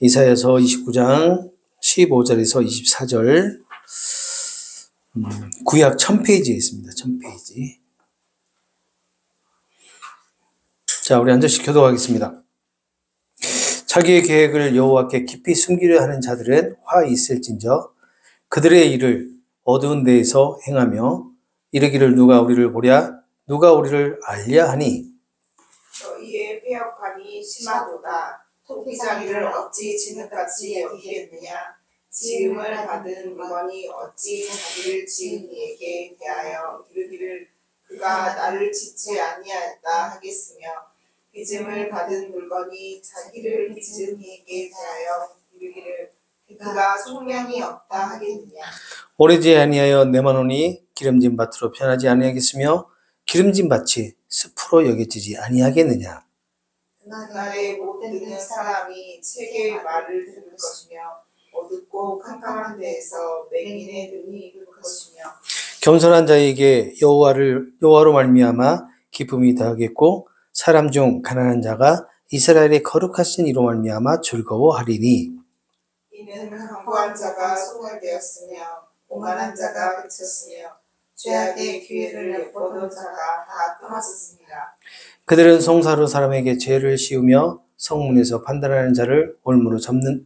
이사야서 29장 15절에서 24절, 구약 1000페이지에 있습니다. 1000페이지. 자, 우리 한 절씩 교독하겠습니다. 자기의 계획을 여호와께 깊이 숨기려 하는 자들은 화 있을진저 그들의 일을 어두운 데에서 행하며 이르기를 누가 우리를 보랴 누가 우리를 알랴 하니 너희의 패역함이 심하도다. 토끼자기를 어찌 진흙같이 여기겠느냐. 지음을 받은 물건이 어찌 자기를 지은 이에게 대하여 이르기를 그가 나를 짓지 아니하였다 하겠으며 빚음을 받은 물건이 자기를 빚은 이에게 대하여 이르기를 그가 속량이 없다 하겠느냐. 오래지 아니하여 내마노니 기름진 밭으로 변하지 아니하겠으며 기름진 밭이 숲으로 여겨지지 아니하겠느냐. 그날에 못 듣는 사람이 책의 말을 들을 것이며 어둡고 캄캄한 데에서 맹인의 눈이 익을 것이며 겸손한 자에게 여호와로 말미암아 기쁨이 더하겠고 사람 중 가난한 자가 이스라엘의 거룩하신 이로 말미암아 즐거워하리니 이는 강구한 자가 소멸되었으며 오만한 자가 그쳤으며 죄악의 기회를 엿보던 자가 다 떠났습니다. 그들은 송사로 사람에게 죄를 씌우며 성문에서 판단하는 자를 올무로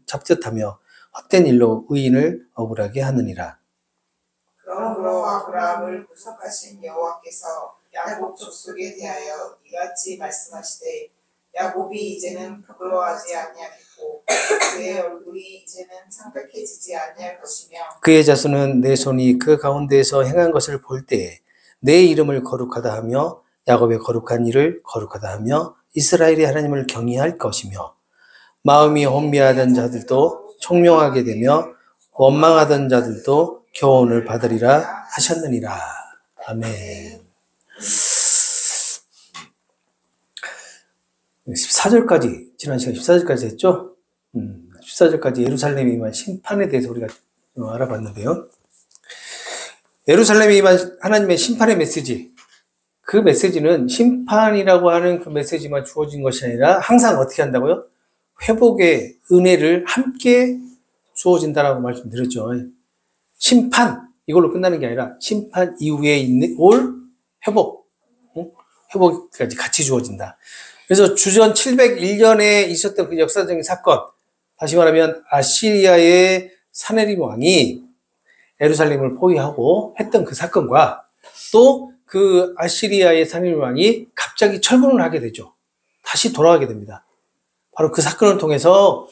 잡듯하며 헛된 일로 의인을 억울하게 하느니라. 그러므로 아브라함을 구속하신 여호와께서 야곱 족속에 대하여 이같이 말씀하시되 야곱이 이제는 부끄러워하지 아니하겠고 그의 얼굴이 이제는 창백해지지 아니할 것이며 그의 자손은 내 손이 그 가운데에서 행한 것을 볼 때에 내 이름을 거룩하다 하며 야곱의 거룩한 일을 거룩하다 하며 이스라엘의 하나님을 경외할 것이며 마음이 혼미하던 자들도 총명하게 되며 원망하던 자들도 교훈을 받으리라 하셨느니라. 아멘. 14절까지, 지난 시간 14절까지 했죠? 14절까지 예루살렘에 임한 심판에 대해서 우리가 알아봤는데요. 예루살렘에 임한 하나님의 심판의 메시지, 그 메시지는 심판이라고 하는 그 메시지만 주어진 것이 아니라 항상 어떻게 한다고요? 회복의 은혜를 함께 주어진다라고 말씀드렸죠. 심판, 이걸로 끝나는 게 아니라 심판 이후에 올 회복, 회복까지 같이 주어진다. 그래서 주전 701년에 있었던 그 역사적인 사건, 다시 말하면 아시리아의 사네립 왕이 예루살렘을 포위하고 했던 그 사건과 또 그 아시리아의 사네립 왕이 갑자기 철군을 하게 되죠. 다시 돌아가게 됩니다. 바로 그 사건을 통해서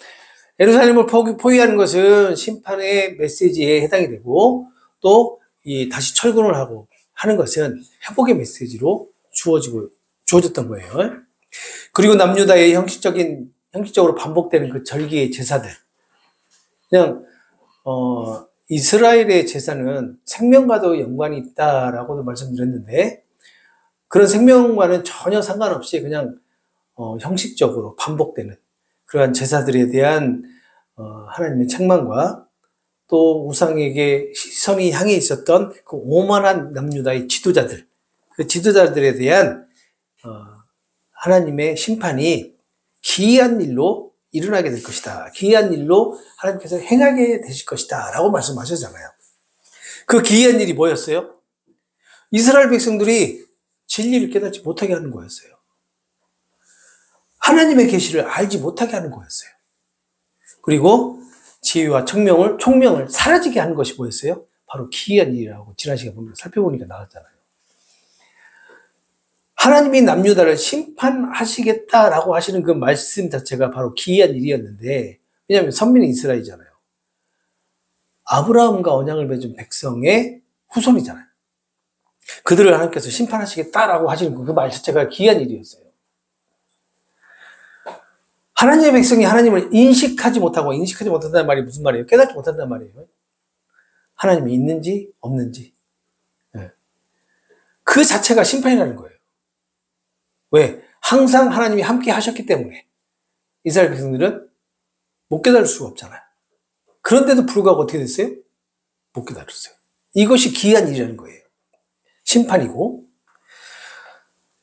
예루살렘을 포위하는 것은 심판의 메시지에 해당이 되고 또 이 다시 철군을 하고 하는 것은 회복의 메시지로 주어졌던 거예요. 그리고 남유다의 형식적으로 반복되는 그 절기의 제사들. 그냥, 이스라엘의 제사는 생명과도 연관이 있다라고도 말씀드렸는데, 그런 생명과는 전혀 상관없이 그냥, 형식적으로 반복되는 그러한 제사들에 대한, 하나님의 책망과 또 우상에게 시선이 향해 있었던 그 오만한 남유다의 지도자들, 그 지도자들에 대한, 하나님의 심판이 기이한 일로 일어나게 될 것이다. 기이한 일로 하나님께서 행하게 되실 것이다. 라고 말씀하셨잖아요. 그 기이한 일이 뭐였어요? 이스라엘 백성들이 진리를 깨닫지 못하게 하는 거였어요. 하나님의 계시를 알지 못하게 하는 거였어요. 그리고 지혜와 총명을 사라지게 하는 것이 뭐였어요? 바로 기이한 일이라고 지난 시간에 살펴보니까 나왔잖아요. 하나님이 남유다를 심판하시겠다라고 하시는 그 말씀 자체가 바로 기이한 일이었는데, 왜냐하면 선민은 이스라엘이잖아요. 아브라함과 언약을 맺은 백성의 후손이잖아요. 그들을 하나님께서 심판하시겠다라고 하시는 그 말 자체가 기이한 일이었어요. 하나님의 백성이 하나님을 인식하지 못한다는 말이 무슨 말이에요? 깨닫지 못한다는 말이에요. 하나님이 있는지 없는지. 그 자체가 심판이라는 거예요. 왜? 항상 하나님이 함께 하셨기 때문에 이스라엘 백성들은 못 깨달을 수가 없잖아요. 그런데도 불구하고 어떻게 됐어요? 못 깨달았어요. 이것이 기이한 일이라는 거예요. 심판이고.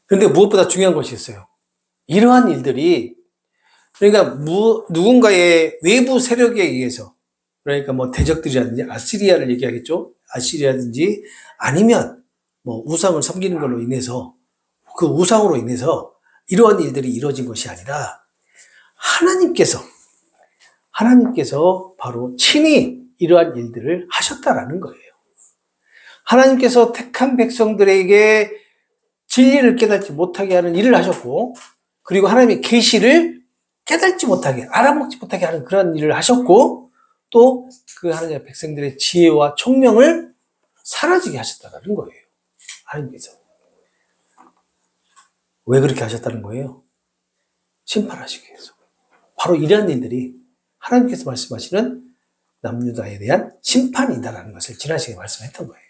그런데 무엇보다 중요한 것이 있어요. 이러한 일들이 그러니까 누군가의 외부 세력에 의해서, 그러니까 뭐 대적들이라든지 아시리아를 얘기하겠죠. 아시리아든지 아니면 뭐 우상을 섬기는 걸로 인해서, 그 우상으로 인해서 이러한 일들이 이루어진 것이 아니라 하나님께서 바로 친히 이러한 일들을 하셨다라는 거예요. 하나님께서 택한 백성들에게 진리를 깨닫지 못하게 하는 일을 하셨고, 그리고 하나님의 계시를 깨닫지 못하게, 알아먹지 못하게 하는 그런 일을 하셨고, 또 그 하나님의 백성들의 지혜와 총명을 사라지게 하셨다는 거예요. 하나님께서. 왜 그렇게 하셨다는 거예요? 심판하시기 위해서. 바로 이러한 일들이 하나님께서 말씀하시는 남유다에 대한 심판이다라는 것을 지난 시간에 말씀했던 거예요.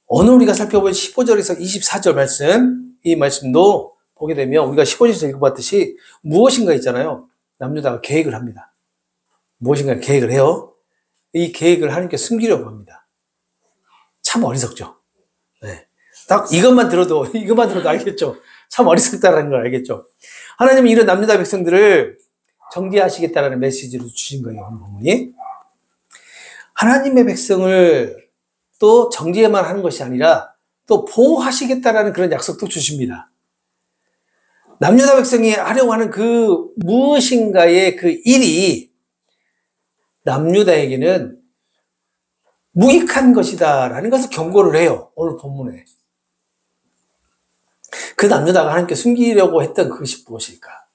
오늘 우리가 살펴볼 15절에서 24절 말씀, 이 말씀도 보게 되면 우리가 15절에서 읽어봤듯이 무엇인가 있잖아요. 남유다가 계획을 합니다. 무엇인가 계획을 해요. 이 계획을 하나님께 숨기려고 합니다. 참 어리석죠. 네. 딱 이것만 들어도 알겠죠. 참 어리석다라는 걸 알겠죠. 하나님은 이런 남유다 백성들을 정죄하시겠다라는 메시지를 주신 거예요. 오늘 본문이. 하나님의 백성을 또 정죄만 하는 것이 아니라 또 보호하시겠다라는 그런 약속도 주십니다. 남유다 백성이 하려고 하는 그 무엇인가의 그 일이 남유다에게는 무익한 것이다라는 것을 경고를 해요. 오늘 본문에. 그 남유다가 하나님께 숨기려고 했던 그것이 무엇일까?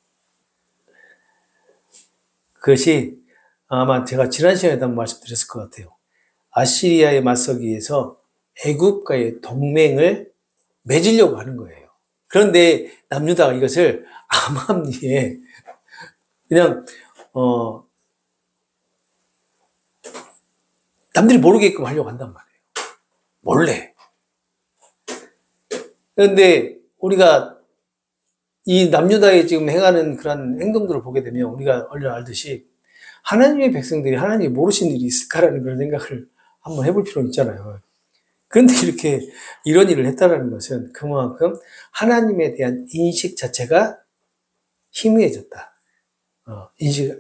그것이 아마 제가 지난 시간에도 한번 말씀드렸을 것 같아요. 아시리아에 맞서기 위해서 애굽과의 동맹을 맺으려고 하는 거예요. 그런데 남유다가 이것을 암암리에 그냥 남들이 모르게끔 하려고 한단 말이에요. 몰래. 그런데 우리가 이 남유다에 지금 행하는 그런 행동들을 보게 되면 우리가 얼른 알듯이 하나님의 백성들이 하나님이 모르시는 일이 있을까라는 그런 생각을 한번 해볼 필요는 있잖아요. 그런데 이렇게 이런 일을 했다는 것은 그만큼 하나님에 대한 인식 자체가 희미해졌다.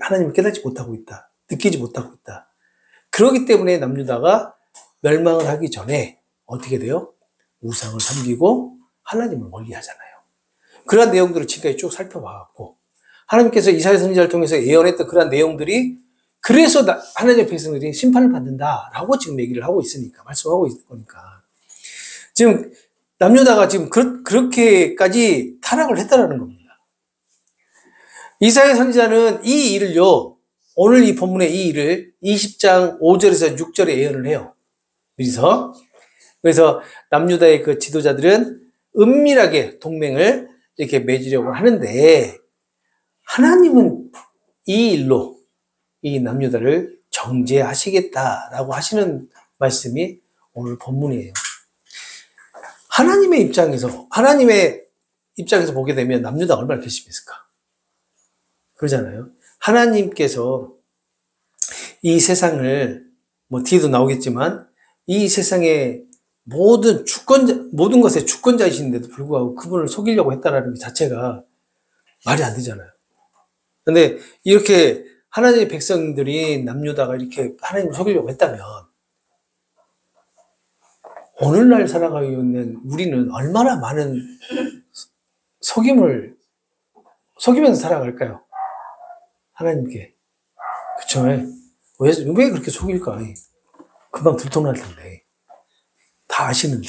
하나님을 깨닫지 못하고 있다. 느끼지 못하고 있다. 그렇기 때문에 남유다가 멸망을 하기 전에 어떻게 돼요? 우상을 섬기고 하나님을 멀리 하잖아요. 그러한 내용들을 지금까지 쭉 살펴봐왔고, 하나님께서 이사야 선지자를 통해서 예언했던 그러한 내용들이 그래서 하나님의 백성들이 심판을 받는다라고 지금 얘기를 하고 있으니까, 말씀하고 있는 거니까. 지금 남유다가 지금 그렇게까지 타락을 했다라는 겁니다. 이사야 선지자는 이 일을요, 오늘 이 본문의 이 일을 20장 5절에서 6절에 예언을 해요. 그래서 남유다의 그 지도자들은 은밀하게 동맹을 이렇게 맺으려고 하는데, 하나님은 이 일로 이 남유다를 정죄하시겠다라고 하시는 말씀이 오늘 본문이에요. 하나님의 입장에서 보게 되면 남유다가 얼마나 괘씸했을까? 그러잖아요. 하나님께서 이 세상을, 뭐 뒤에도 나오겠지만, 이 세상의 모든 것의 주권자이신데도 불구하고 그분을 속이려고 했다는 것 자체가 말이 안 되잖아요. 근데 이렇게 하나님의 백성들이 남유다가 이렇게 하나님을 속이려고 했다면, 오늘날 살아가고 있는 우리는 얼마나 많은 속이면서 살아갈까요? 하나님께. 그쵸? 왜 그렇게 속일까? 금방 들통날 텐데. 다 아시는데,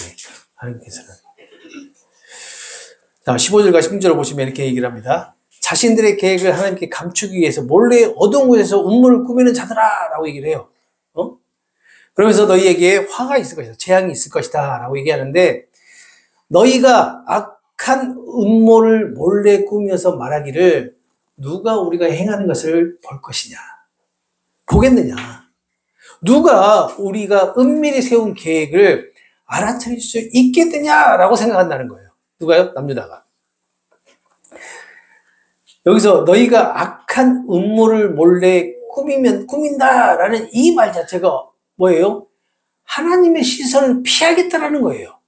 하나님께서는. 자, 15절과 16절을 보시면 이렇게 얘기를 합니다. 자신들의 계획을 하나님께 감추기 위해서 몰래 어두운 곳에서 음모를 꾸미는 자들아! 라고 얘기를 해요. 그러면서 너희에게 화가 있을 것이다. 재앙이 있을 것이다. 라고 얘기하는데, 너희가 악한 음모를 몰래 꾸며서 말하기를 누가 우리가 행하는 것을 볼 것이냐? 보겠느냐? 누가 우리가 은밀히 세운 계획을 알아차릴 수 있겠느냐라고 생각한다는 거예요. 누가요? 남유다가. 여기서 너희가 악한 음모를 몰래 꾸민다라는 이 말 자체가 뭐예요? 하나님의 시선을 피하겠다라는 거예요.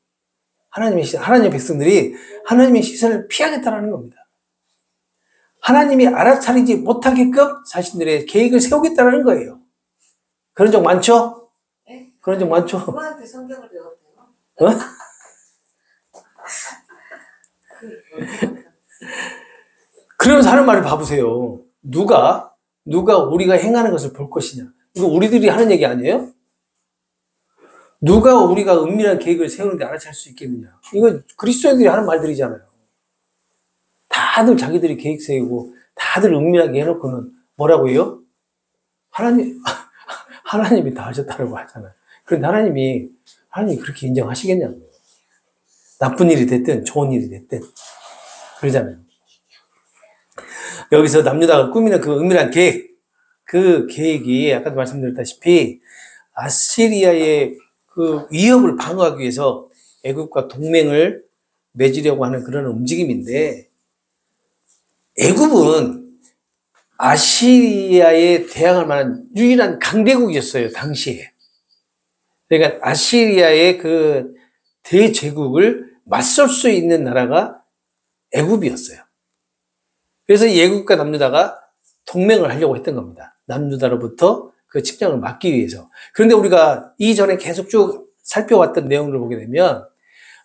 하나님의 백성들이 하나님의 시선을 피하겠다라는 겁니다. 하나님이 알아차리지 못하게끔 자신들의 계획을 세우겠다는 거예요. 그런 적 많죠? 네? 그런 적 많죠? 누구한테 성경을 배워도 돼요? 어? 그러면서 하는 말을 봐보세요. 누가 우리가 행하는 것을 볼 것이냐. 이거 우리들이 하는 얘기 아니에요? 누가 우리가 은밀한 계획을 세우는데 알아챌 수 있겠느냐. 이거 그리스도인들이 하는 말들이잖아요. 다들 자기들이 계획 세우고 다들 은밀하게 해놓고는 뭐라고 해요? 하나님이 다 하셨다고 하잖아요. 그런데 하나님이 그렇게 인정하시겠냐고요. 나쁜 일이 됐든 좋은 일이 됐든 그러잖아요. 여기서 남유다가 꾸미는 그 은밀한 계획, 그 계획이 아까도 말씀드렸다시피 아시리아의 그 위협을 방어하기 위해서 애굽과 동맹을 맺으려고 하는 그런 움직임인데, 애굽은 아시리아에 대항할 만한 유일한 강대국이었어요, 당시에. 그러니까 아시리아의 그 대제국을 맞설 수 있는 나라가 애굽이었어요. 그래서 애굽과 남유다가 동맹을 하려고 했던 겁니다. 남유다로부터 그 침략을 막기 위해서. 그런데 우리가 이전에 계속 쭉 살펴왔던 내용을 보게 되면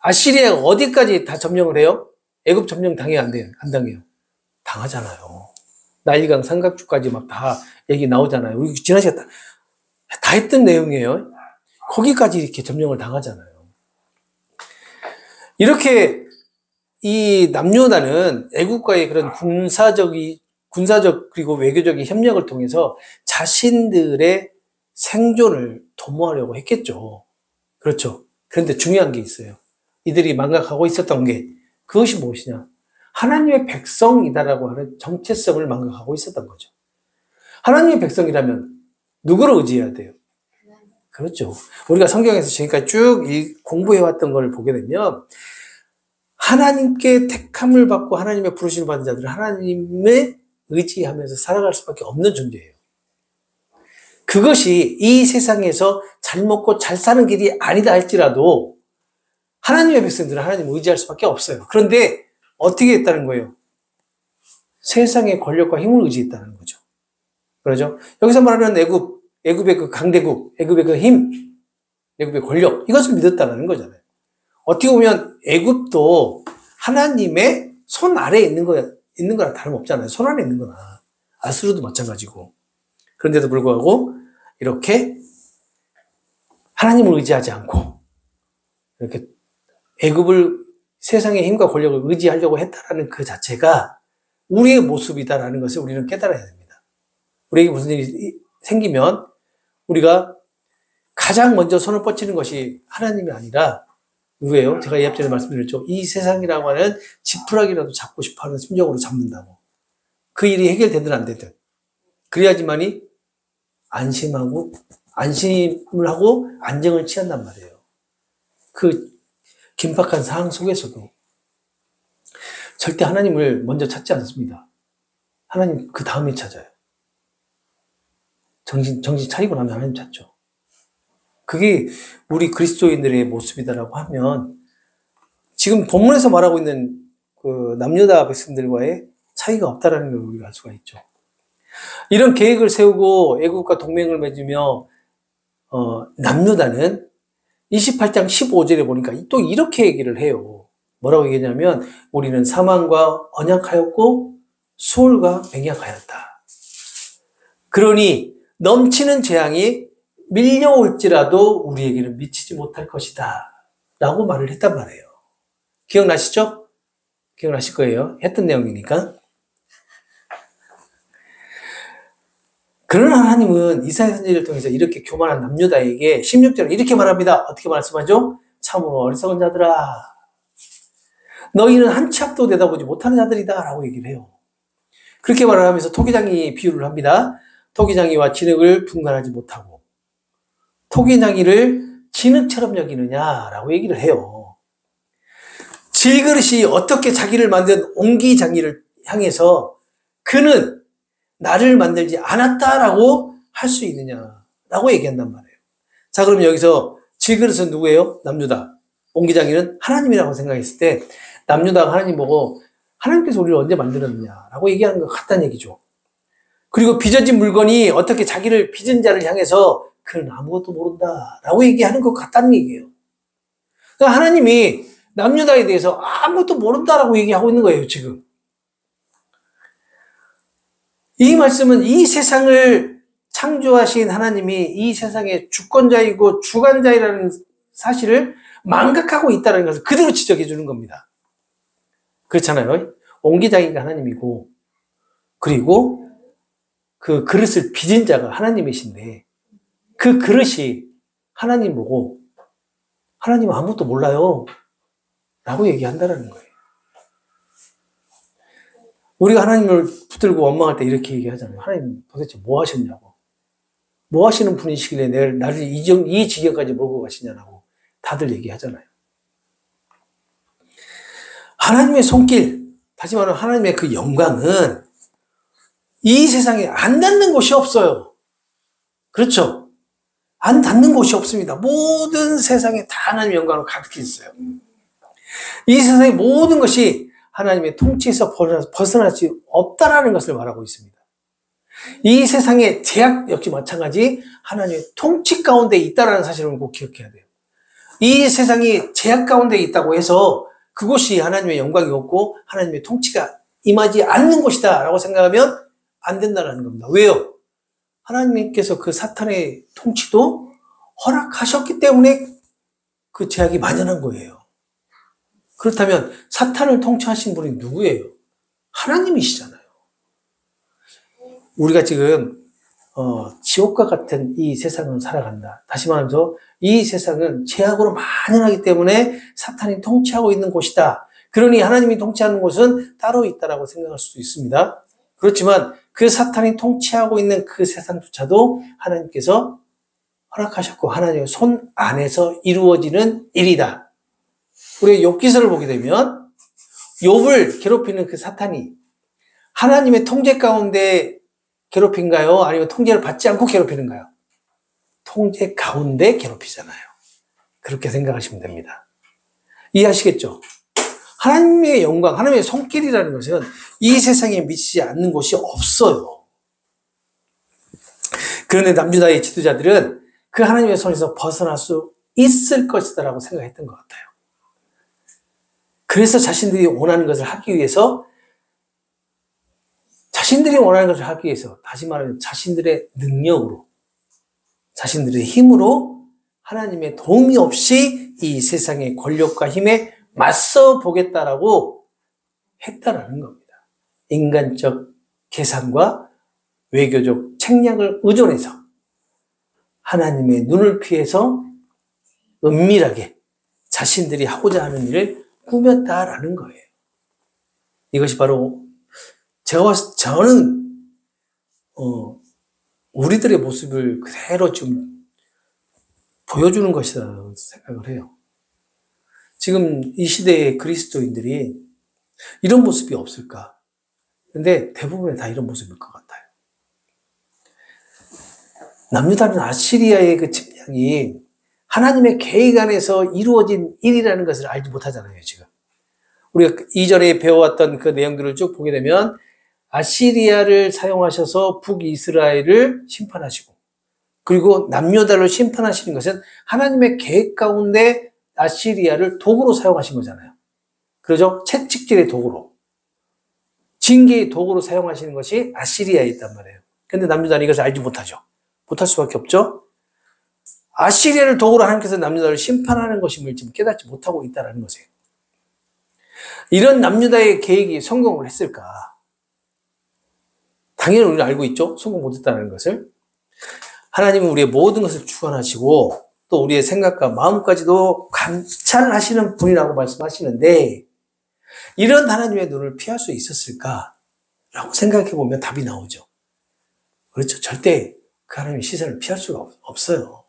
아시리아가 어디까지 다 점령을 해요? 애굽 점령 당해요, 안 돼요? 안 당해요? 당하잖아요. 나일강 삼각주까지 막 다 얘기 나오잖아요. 우리 지난 시간에 다 했던 내용이에요. 거기까지 이렇게 점령을 당하잖아요. 이렇게 이 남유다는 애국과의 그런 군사적 그리고 외교적인 협력을 통해서 자신들의 생존을 도모하려고 했겠죠. 그렇죠. 그런데 중요한 게 있어요. 이들이 망각하고 있었던 게 그것이 무엇이냐? 하나님의 백성이다라고 하는 정체성을 망각하고 있었던 거죠. 하나님의 백성이라면 누구를 의지해야 돼요? 그렇죠. 우리가 성경에서 지금까지 쭉 공부해왔던 걸 보게 되면 하나님께 택함을 받고 하나님의 부르심을 받은 자들은 하나님의 의지하면서 살아갈 수밖에 없는 존재예요. 그것이 이 세상에서 잘 먹고 잘 사는 길이 아니다 할지라도 하나님의 백성들은 하나님을 의지할 수밖에 없어요. 그런데 어떻게 했다는 거예요? 세상의 권력과 힘을 의지했다는 거죠. 그러죠? 여기서 말하는 애굽의 그 강대국, 애굽의 그 힘, 애굽의 권력, 이것을 믿었다는 거잖아요. 어떻게 보면 애굽도 하나님의 손 아래에 있는 거랑 다름없잖아요. 손 안에 있는 거나. 아수르도 마찬가지고. 그런데도 불구하고 이렇게 하나님을 의지하지 않고 이렇게 애굽을 세상의 힘과 권력을 의지하려고 했다라는 그 자체가 우리의 모습이다라는 것을 우리는 깨달아야 됩니다. 우리에게 무슨 일이 생기면 우리가 가장 먼저 손을 뻗치는 것이 하나님이 아니라 누구예요? 제가 앞전에 말씀드렸죠. 이 세상이라고 하는 지푸라기라도 잡고 싶어하는 심정으로 잡는다고. 그 일이 해결되든 안 되든. 그래야지만이 안심을 하고 안정을 취한단 말이에요. 그 긴박한 상황 속에서도 절대 하나님을 먼저 찾지 않습니다. 하나님 그 다음에 찾아요. 정신 차리고 나면 하나님 찾죠. 그게 우리 그리스도인들의 모습이다라고 하면 지금 본문에서 말하고 있는 그 남유다 백성들과의 차이가 없다라는 걸 우리가 알 수가 있죠. 이런 계획을 세우고 애국과 동맹을 맺으며 남유다는 28장 15절에 보니까 또 이렇게 얘기를 해요. 뭐라고 얘기하냐면 우리는 사망과 언약하였고 수월과 맹약하였다. 그러니 넘치는 재앙이 밀려올지라도 우리에게는 미치지 못할 것이다 라고 말을 했단 말이에요. 기억나시죠? 기억나실 거예요. 했던 내용이니까. 그러나 하나님은 이사야 선지자를 통해서 이렇게 교만한 남유다에게 16절에 이렇게 말합니다. 어떻게 말씀하죠? 참으로 어리석은 자들아, 너희는 한 치 앞도 내다보지 못하는 자들이다 라고 얘기를 해요. 그렇게 말을 하면서 토기장이 비유를 합니다. 토기장이와 진흙을 분간하지 못하고 토기장이를 진흙처럼 여기느냐라고 얘기를 해요. 질그릇이 어떻게 자기를 만든 옹기장이를 향해서 그는 나를 만들지 않았다라고 할 수 있느냐라고 얘기한단 말이에요. 자, 그럼 여기서 질그릇은 누구예요? 남유다. 옹기장이는 하나님이라고 생각했을 때 남유다가 하나님 보고 하나님께서 우리를 언제 만들었느냐라고 얘기하는 것 같다는 얘기죠. 그리고 빚어진 물건이 어떻게 자기를 빚은 자를 향해서 그는 아무것도 모른다라고 얘기하는 것 같다는 얘기예요. 그러니까 하나님이 남유다에 대해서 아무것도 모른다라고 얘기하고 있는 거예요, 지금. 이 말씀은 이 세상을 창조하신 하나님이 이 세상의 주권자이고 주관자이라는 사실을 망각하고 있다는 것을 그대로 지적해 주는 겁니다. 그렇잖아요. 옹기장이가 하나님이고, 그리고 그 그릇을 빚은 자가 하나님이신데, 그 그릇이 하나님 보고, 하나님은 아무것도 몰라요 라고 얘기한다는 거예요. 우리가 하나님을 붙들고 원망할 때 이렇게 얘기하잖아요. 하나님 도대체 뭐 하셨냐고. 뭐 하시는 분이시길래 나를 이 지경까지 몰고 가시냐고 다들 얘기하잖아요. 하나님의 손길, 다시 말하면 하나님의 그 영광은 이 세상에 안 닿는 곳이 없어요. 그렇죠? 안 닿는 곳이 없습니다. 모든 세상에 다 하나님의 영광으로 가득해 있어요. 이 세상의 모든 것이 하나님의 통치에서 벗어날 수 없다라는 것을 말하고 있습니다. 이 세상의 제약 역시 마찬가지 하나님의 통치 가운데 있다라는 사실을 꼭 기억해야 돼요. 이 세상이 제약 가운데 있다고 해서 그곳이 하나님의 영광이 없고 하나님의 통치가 임하지 않는 곳이다 라고 생각하면 안 된다는 겁니다. 왜요? 하나님께서 그 사탄의 통치도 허락하셨기 때문에 그 제약이 만연한 거예요. 그렇다면 사탄을 통치하신 분이 누구예요? 하나님이시잖아요. 우리가 지금 지옥과 같은 이 세상을 살아간다. 다시 말하면서 이 세상은 죄악으로 만연하기 때문에 사탄이 통치하고 있는 곳이다. 그러니 하나님이 통치하는 곳은 따로 있다라고 생각할 수도 있습니다. 그렇지만 그 사탄이 통치하고 있는 그 세상조차도 하나님께서 허락하셨고 하나님의 손 안에서 이루어지는 일이다. 우리 욥기서를 보게 되면 욥을 괴롭히는 그 사탄이 하나님의 통제 가운데 괴롭힌가요? 아니면 통제를 받지 않고 괴롭히는가요? 통제 가운데 괴롭히잖아요. 그렇게 생각하시면 됩니다. 이해하시겠죠? 하나님의 영광, 하나님의 손길이라는 것은 이 세상에 미치지 않는 곳이 없어요. 그런데 남유다의 지도자들은 그 하나님의 손에서 벗어날 수 있을 것이다라고 생각했던 것 같아요. 그래서 자신들이 원하는 것을 하기 위해서 다시 말하면 자신들의 능력으로, 자신들의 힘으로 하나님의 도움이 없이 이 세상의 권력과 힘에 맞서 보겠다라고 했다라는 겁니다. 인간적 계산과 외교적 책략을 의존해서 하나님의 눈을 피해서 은밀하게 자신들이 하고자 하는 일을 꾸몄다라는 거예요. 이것이 바로 저는 우리들의 모습을 그대로 좀 보여주는 것이라고 생각을 해요. 지금 이 시대의 그리스도인들이 이런 모습이 없을까? 근데 대부분은 다 이런 모습일 것 같아요. 남유다는 아시리아의 그 침략이 하나님의 계획 안에서 이루어진 일이라는 것을 알지 못하잖아요, 지금. 우리가 이전에 배워왔던 그 내용들을 쭉 보게 되면 아시리아를 사용하셔서 북이스라엘을 심판하시고, 그리고 남유다를 심판하시는 것은 하나님의 계획 가운데 아시리아를 도구로 사용하신 거잖아요. 그러죠? 채찍질의 도구로. 징계의 도구로 사용하시는 것이 아시리아에 있단 말이에요. 근데 남유다는 이것을 알지 못하죠. 못할 수밖에 없죠. 아시리아를 도구로 하나님께서 남유다를 심판하는 것임을 지금 깨닫지 못하고 있다는 것이에요. 이런 남유다의 계획이 성공을 했을까? 당연히 우리는 알고 있죠. 성공 못했다는 것을. 하나님은 우리의 모든 것을 주관하시고 또 우리의 생각과 마음까지도 감찰하시는 분이라고 말씀하시는데, 이런 하나님의 눈을 피할 수 있었을까라고 생각해 보면 답이 나오죠. 그렇죠. 절대 그 하나님의 시선을 피할 수가 없어요.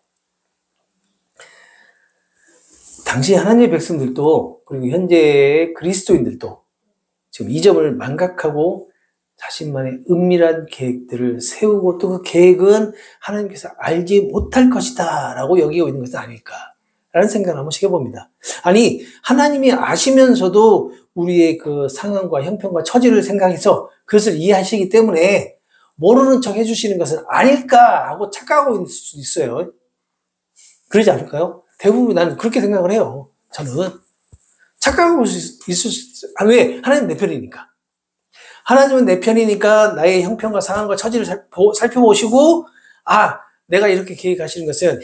당시 하나님의 백성들도, 그리고 현재의 그리스도인들도 지금 이 점을 망각하고 자신만의 은밀한 계획들을 세우고, 또 그 계획은 하나님께서 알지 못할 것이다 라고 여기고 있는 것은 아닐까 라는 생각을 한 번씩 해봅니다. 아니, 하나님이 아시면서도 우리의 그 상황과 형편과 처지를 생각해서 그것을 이해하시기 때문에 모르는 척 해주시는 것은 아닐까 하고 착각하고 있을 수도 있어요. 그러지 않을까요? 대부분 나는 그렇게 생각을 해요. 저는. 착각하고 있을 수, 왜? 하나님 내 편이니까. 하나님은 내 편이니까 나의 형편과 상황과 처지를 살펴보시고, 아, 내가 이렇게 계획하시는 것은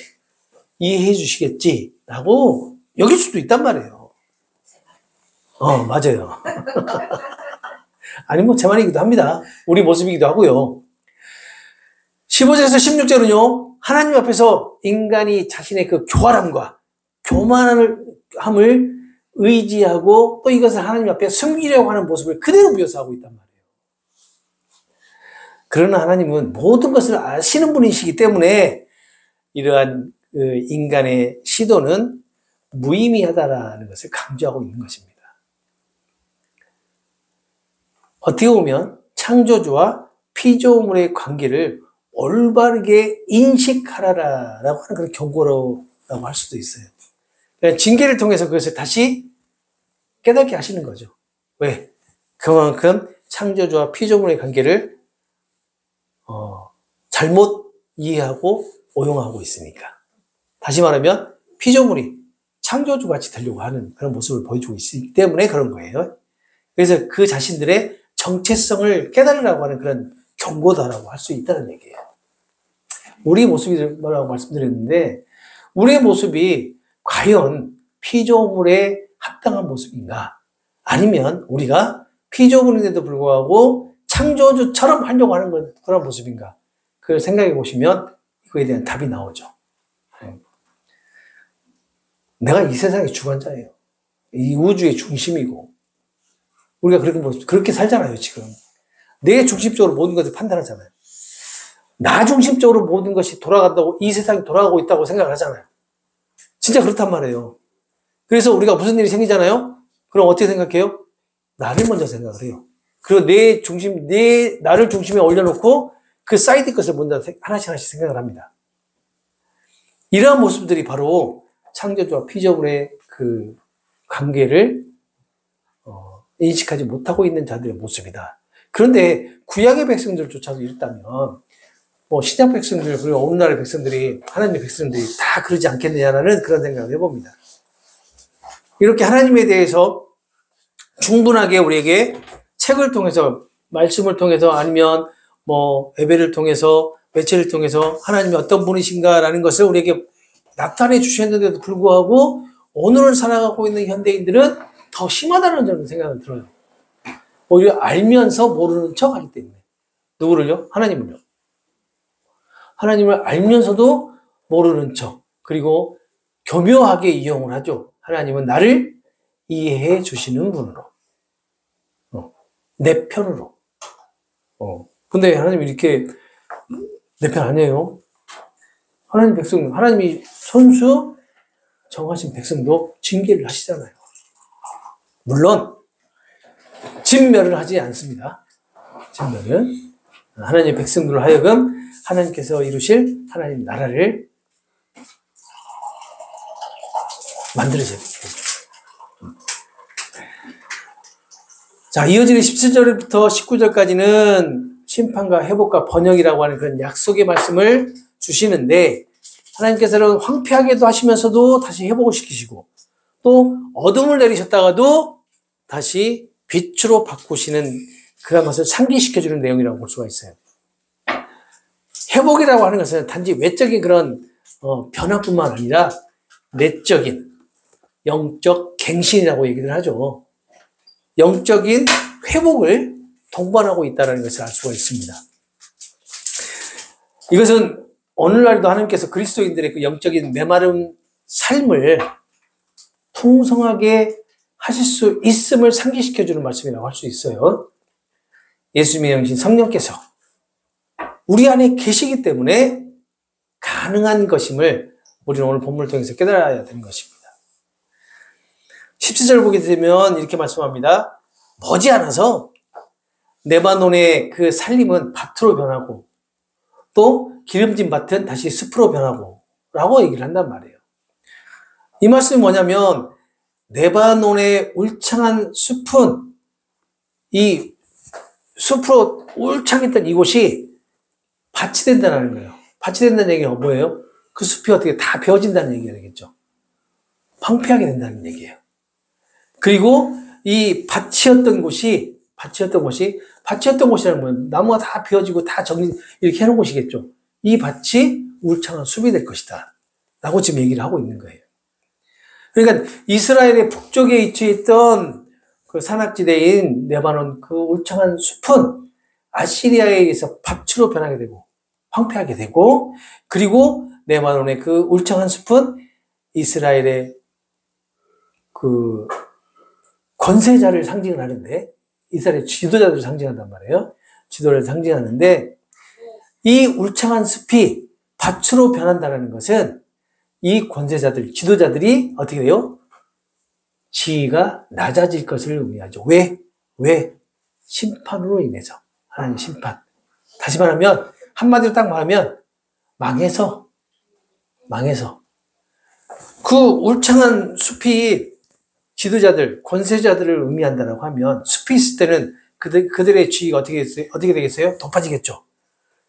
이해해 주시겠지라고 여길 수도 있단 말이에요. 맞아요. 아니, 뭐, 제 말이기도 합니다. 우리 모습이기도 하고요. 15절에서 16절은요, 하나님 앞에서 인간이 자신의 그 교활함과 교만함을 의지하고 또 이것을 하나님 앞에 숨기려고 하는 모습을 그대로 묘사하고 있단 말이에요. 그러나 하나님은 모든 것을 아시는 분이시기 때문에 이러한 그 인간의 시도는 무의미하다라는 것을 강조하고 있는 것입니다. 어떻게 보면 창조주와 피조물의 관계를 올바르게 인식하라라고 하는 그런 경고라고 할 수도 있어요. 징계를 통해서 그것을 다시 깨닫게 하시는 거죠. 왜? 그만큼 창조주와 피조물의 관계를 잘못 이해하고 오용하고 있으니까. 다시 말하면 피조물이 창조주같이 되려고 하는 그런 모습을 보여주고 있기 때문에 그런 거예요. 그래서 그 자신들의 정체성을 깨달으라고 하는 그런 경고다라고 할 수 있다는 얘기예요. 우리 모습이라고 말씀드렸는데 우리의 모습이 과연 피조물에 합당한 모습인가? 아니면 우리가 피조물인데도 불구하고 창조주처럼 하려고 하는 그런 모습인가? 그걸 생각해 보시면 그거에 대한 답이 나오죠. 내가 이 세상의 주관자예요. 이 우주의 중심이고 우리가 그렇게 살잖아요, 지금. 내 중심적으로 모든 것을 판단하잖아요. 나 중심적으로 모든 것이 돌아간다고, 이 세상이 돌아가고 있다고 생각을 하잖아요. 진짜 그렇단 말이에요. 그래서 우리가 무슨 일이 생기잖아요? 그럼 어떻게 생각해요? 나를 먼저 생각을 해요. 그리고 나를 중심에 올려놓고 그 사이드 것을 먼저 하나씩 생각을 합니다. 이러한 모습들이 바로 창조주와 피조물의 그 관계를 인식하지 못하고 있는 자들의 모습이다. 그런데 구약의 백성들조차도 이랬다면 신약 백성들 그리고 오늘날의 백성들이 하나님의 백성들이 다 그러지 않겠느냐라는 그런 생각을 해봅니다. 이렇게 하나님에 대해서 충분하게 우리에게 책을 통해서 말씀을 통해서 아니면 예배를 통해서 매체를 통해서 하나님이 어떤 분이신가라는 것을 우리에게 나타내 주셨는데도 불구하고 오늘을 살아가고 있는 현대인들은 더 심하다는 저는 생각을 들어요. 오히려 알면서 모르는 척 하기 때문에. 누구를요? 하나님을요. 하나님을 알면서도 모르는 척. 그리고 교묘하게 이용을 하죠. 하나님은 나를 이해해 주시는 분으로. 내 편으로. 근데 하나님이 이렇게 내 편 아니에요. 하나님이 선수 정하신 백성도 징계를 하시잖아요. 물론 진멸을 하지 않습니다. 진멸은 하나님의 백성들로 하여금 하나님께서 이루실 하나님 나라를 만들어줘야 됩니다. 자, 이어지는 17절부터 19절까지는 심판과 회복과 번영이라고 하는 그런 약속의 말씀을 주시는데 하나님께서는 황폐하게도 하시면서도 다시 회복을 시키시고 또 어둠을 내리셨다가도 다시 빛으로 바꾸시는 그런 것을 상기시켜주는 내용이라고 볼 수가 있어요. 회복이라고 하는 것은 단지 외적인 그런 변화뿐만 아니라 내적인 영적 갱신이라고 얘기를 하죠. 영적인 회복을 동반하고 있다는 것을 알 수가 있습니다. 이것은 오늘날도 하나님께서 그리스도인들의 그 영적인 메마른 삶을 풍성하게 하실 수 있음을 상기시켜주는 말씀이라고 할 수 있어요. 예수님의 영신 성령께서 우리 안에 계시기 때문에 가능한 것임을 우리는 오늘 본문을 통해서 깨달아야 되는 것입니다. 17절 보게 되면 이렇게 말씀합니다. 머지않아서 레바논의 그 살림은 밭으로 변하고 또 기름진 밭은 다시 숲으로 변하고 라고 얘기를 한단 말이에요. 이 말씀이 뭐냐면 레바논의 울창한 숲은 이 숲으로 울창했던 이곳이 밭이 된다는 거예요. 밭이 된다는 얘기가 뭐예요? 그 숲이 어떻게 다 베어진다는 얘기가 되겠죠. 황폐하게 된다는 얘기예요. 그리고 이 밭이었던 곳이라는 건 나무가 다 베어지고 다 정리 이렇게 해놓은 곳이겠죠. 이 밭이 울창한 숲이 될 것이다 라고 지금 얘기를 하고 있는 거예요. 그러니까 이스라엘의 북쪽에 위치했던 그 산악지대인 레바논 그 울창한 숲은 아시리아에 의해서 밭으로 변하게 되고 황폐하게 되고, 그리고 레바논의 그 울창한 숲은 이스라엘의 그 권세자를 상징을 하는데, 이스라엘 지도자들을 상징한단 말이에요. 지도를 상징하는데, 이 울창한 숲이 밭으로 변한다는 것은 이 권세자들, 지도자들이 어떻게 돼요? 지위가 낮아질 것을 의미하죠. 왜? 심판으로 인해서. 하나님 심판. 다시 말하면, 한마디로 딱 말하면, 망해서. 그 울창한 숲이 지도자들, 권세자들을 의미한다고 하면, 숲이 있을 때는 그들의 지위가 어떻게 되겠어요? 높아지겠죠.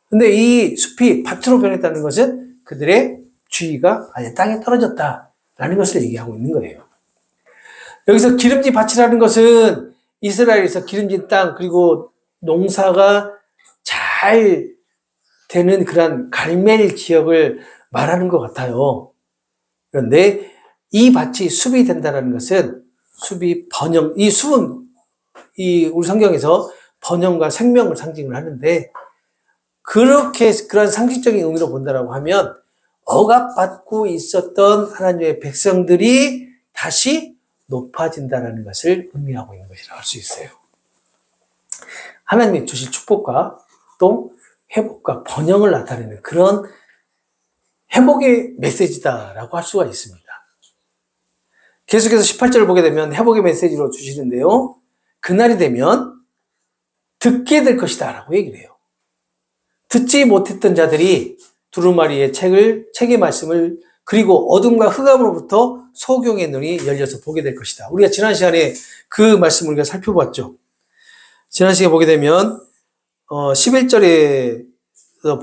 근데 이 숲이 밭으로 변했다는 것은 그들의 지위가 아예 땅에 떨어졌다라는 것을 얘기하고 있는 거예요. 여기서 기름진 밭이라는 것은 이스라엘에서 기름진 땅, 그리고 농사가 잘 되는 그런 갈멜 지역을 말하는 것 같아요. 그런데 이 밭이 숲이 된다는 것은 숲이 번영, 이 숲은 우리 성경에서 번영과 생명을 상징을 하는데, 그런 상징적인 의미로 본다라고 하면 억압받고 있었던 하나님의 백성들이 다시 높아진다는 것을 의미하고 있는 것이라고 할 수 있어요. 하나님이 주실 축복과 또 회복과 번영을 나타내는 그런 회복의 메시지다라고 할 수가 있습니다. 계속해서 18절을 보게 되면 회복의 메시지로 주시는데요. 그날이 되면 듣게 될 것이다 라고 얘기를 해요. 듣지 못했던 자들이 두루마리의 책의 말씀을, 그리고 어둠과 흑암으로부터 소경의 눈이 열려서 보게 될 것이다. 우리가 지난 시간에 그 말씀을 우리가 살펴봤죠. 지난 시간에 보게 되면 11절에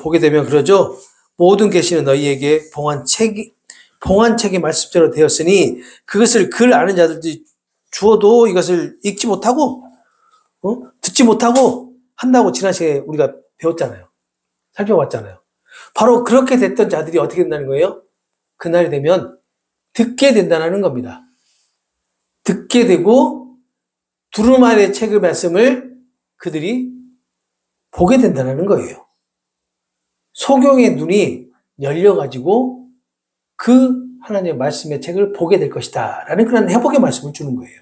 보게 되면 그러죠. 모든 계시는 너희에게 봉한 책의 말씀대로 되었으니 그것을 글 아는 자들이 주어도 이것을 읽지 못하고 듣지 못하고 한다고 지난 시간에 우리가 배웠잖아요. 살펴봤잖아요. 바로 그렇게 됐던 자들이 어떻게 된다는 거예요? 그날이 되면 듣게 된다는 겁니다. 듣게 되고 두루마리의 책의 말씀을 그들이 보게 된다는 거예요. 소경의 눈이 열려가지고 그 하나님의 말씀의 책을 보게 될 것이다 라는 그런 회복의 말씀을 주는 거예요.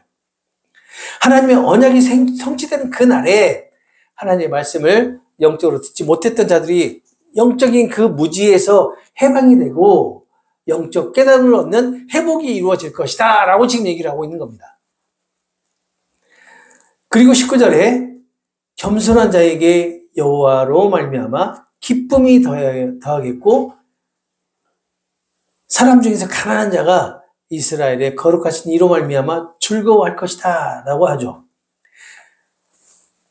하나님의 언약이 성취되는 그날에 하나님의 말씀을 영적으로 듣지 못했던 자들이 영적인 그 무지에서 해방이 되고 영적 깨달음을 얻는 회복이 이루어질 것이다 라고 지금 얘기를 하고 있는 겁니다. 그리고 19절에 겸손한 자에게 여호와로 말미암아 기쁨이 더하겠고 사람 중에서 가난한 자가 이스라엘의 거룩하신 이로 말미암아 즐거워할 것이다 라고 하죠.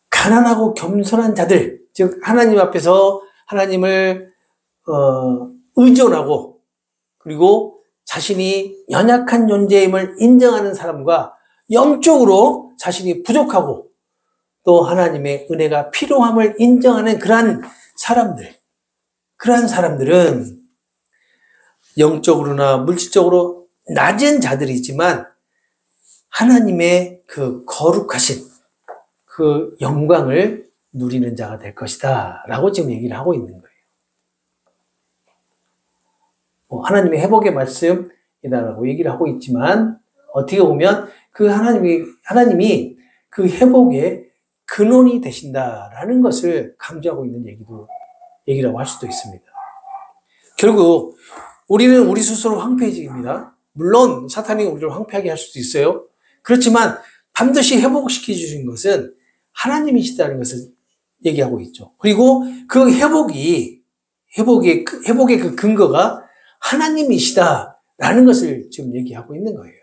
가난하고 겸손한 자들, 즉 하나님 앞에서 하나님을 의존하고 그리고 자신이 연약한 존재임을 인정하는 사람과 영적으로 자신이 부족하고 또 하나님의 은혜가 필요함을 인정하는 그러한 사람들은 영적으로나 물질적으로 낮은 자들이지만 하나님의 그 거룩하신 그 영광을 누리는 자가 될 것이다 라고 지금 얘기를 하고 있는 거예요. 하나님의 회복의 말씀이다라고 얘기를 하고 있지만 어떻게 보면 그 하나님이 그 회복의 근원이 되신다라는 것을 강조하고 있는 얘기라고 할 수도 있습니다. 결국 우리는 우리 스스로 황폐해집니다. 물론 사탄이 우리를 황폐하게 할 수도 있어요. 그렇지만 반드시 회복시켜 주신 것은 하나님이시다는 것을 얘기하고 있죠. 그리고 그 회복의 그 근거가 하나님이시다라는 라는 것을 지금 얘기하고 있는 거예요.